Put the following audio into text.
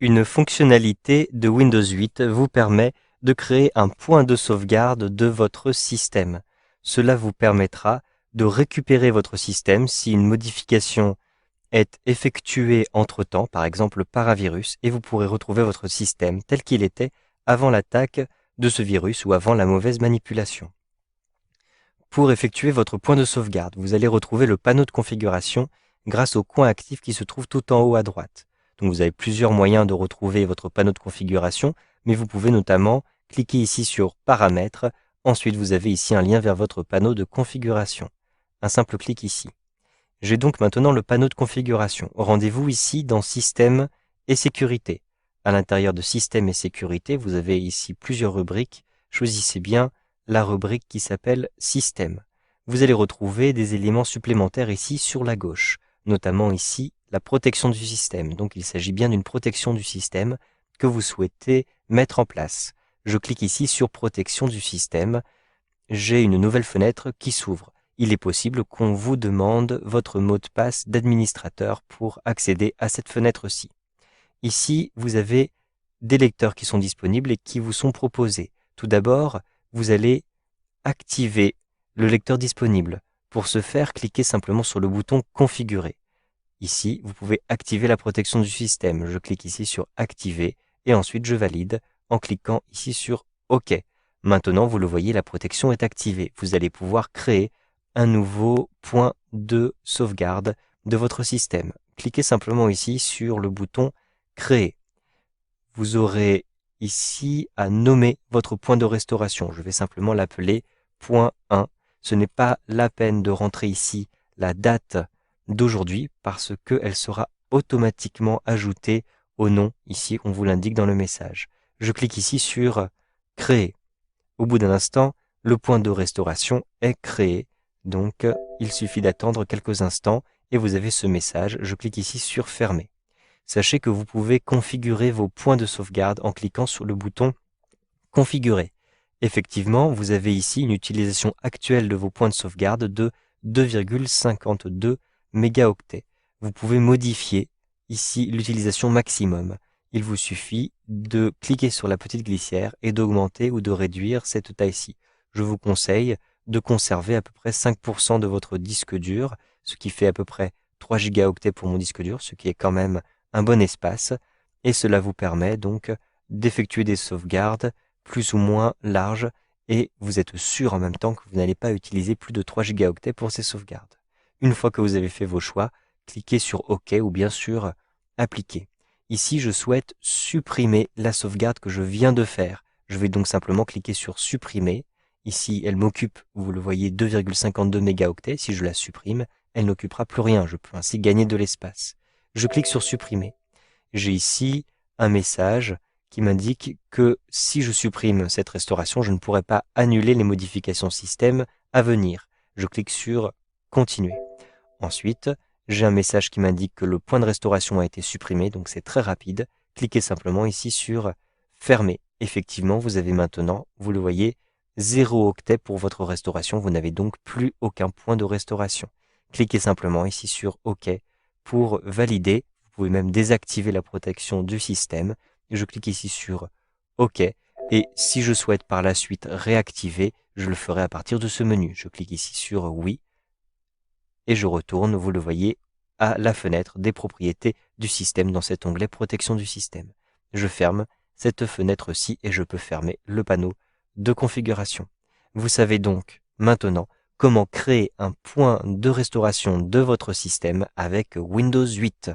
Une fonctionnalité de Windows 8 vous permet de créer un point de sauvegarde de votre système. Cela vous permettra de récupérer votre système si une modification est effectuée entre-temps, par exemple par un virus, et vous pourrez retrouver votre système tel qu'il était avant l'attaque de ce virus ou avant la mauvaise manipulation. Pour effectuer votre point de sauvegarde, vous allez retrouver le panneau de configuration grâce au coin actif qui se trouve tout en haut à droite. Donc vous avez plusieurs moyens de retrouver votre panneau de configuration, mais vous pouvez notamment cliquer ici sur Paramètres. Ensuite, vous avez ici un lien vers votre panneau de configuration. Un simple clic ici. J'ai donc maintenant le panneau de configuration. Rendez-vous ici dans Système et Sécurité. À l'intérieur de Système et Sécurité, vous avez ici plusieurs rubriques. Choisissez bien la rubrique qui s'appelle Système. Vous allez retrouver des éléments supplémentaires ici sur la gauche, notamment ici la protection du système. Donc il s'agit bien d'une protection du système que vous souhaitez mettre en place. Je clique ici sur Protection du système. J'ai une nouvelle fenêtre qui s'ouvre. Il est possible qu'on vous demande votre mot de passe d'administrateur pour accéder à cette fenêtre-ci. Ici, vous avez des lecteurs qui sont disponibles et qui vous sont proposés. Tout d'abord, vous allez activer le lecteur disponible. Pour ce faire, cliquez simplement sur le bouton Configurer. Ici, vous pouvez activer la protection du système. Je clique ici sur Activer et ensuite je valide en cliquant ici sur OK. Maintenant, vous le voyez, la protection est activée. Vous allez pouvoir créer un nouveau point de sauvegarde de votre système. Cliquez simplement ici sur le bouton Créer. Vous aurez ici à nommer votre point de restauration. Je vais simplement l'appeler point 1. Ce n'est pas la peine de rentrer ici la date d'aujourd'hui parce qu'elle sera automatiquement ajoutée au nom. Ici, on vous l'indique dans le message. Je clique ici sur Créer. Au bout d'un instant, le point de restauration est créé. Donc, il suffit d'attendre quelques instants et vous avez ce message. Je clique ici sur Fermer. Sachez que vous pouvez configurer vos points de sauvegarde en cliquant sur le bouton Configurer. Effectivement, vous avez ici une utilisation actuelle de vos points de sauvegarde de 2,52 mégaoctets. Vous pouvez modifier ici l'utilisation maximum. Il vous suffit de cliquer sur la petite glissière et d'augmenter ou de réduire cette taille-ci. Je vous conseille de conserver à peu près 5% de votre disque dur, ce qui fait à peu près 3 gigaoctets pour mon disque dur, ce qui est quand même un bon espace, et cela vous permet donc d'effectuer des sauvegardes plus ou moins larges, et vous êtes sûr en même temps que vous n'allez pas utiliser plus de 3 gigaoctets pour ces sauvegardes. Une fois que vous avez fait vos choix, cliquez sur OK ou bien sûr Appliquer. Ici, je souhaite supprimer la sauvegarde que je viens de faire. Je vais donc simplement cliquer sur Supprimer. Ici, elle m'occupe, vous le voyez, 2,52 mégaoctets. Si je la supprime, elle n'occupera plus rien. Je peux ainsi gagner de l'espace. Je clique sur Supprimer. J'ai ici un message qui m'indique que si je supprime cette restauration, je ne pourrai pas annuler les modifications système à venir. Je clique sur Continuer. Ensuite, j'ai un message qui m'indique que le point de restauration a été supprimé, donc c'est très rapide. Cliquez simplement ici sur Fermer. Effectivement, vous avez maintenant, vous le voyez, 0 octet pour votre restauration. Vous n'avez donc plus aucun point de restauration. Cliquez simplement ici sur OK pour valider. Vous pouvez même désactiver la protection du système. Je clique ici sur OK. Et si je souhaite par la suite réactiver, je le ferai à partir de ce menu. Je clique ici sur Oui. Et je retourne, vous le voyez, à la fenêtre des propriétés du système dans cet onglet Protection du système. Je ferme cette fenêtre-ci et je peux fermer le panneau de configuration. Vous savez donc maintenant comment créer un point de restauration de votre système avec Windows 8.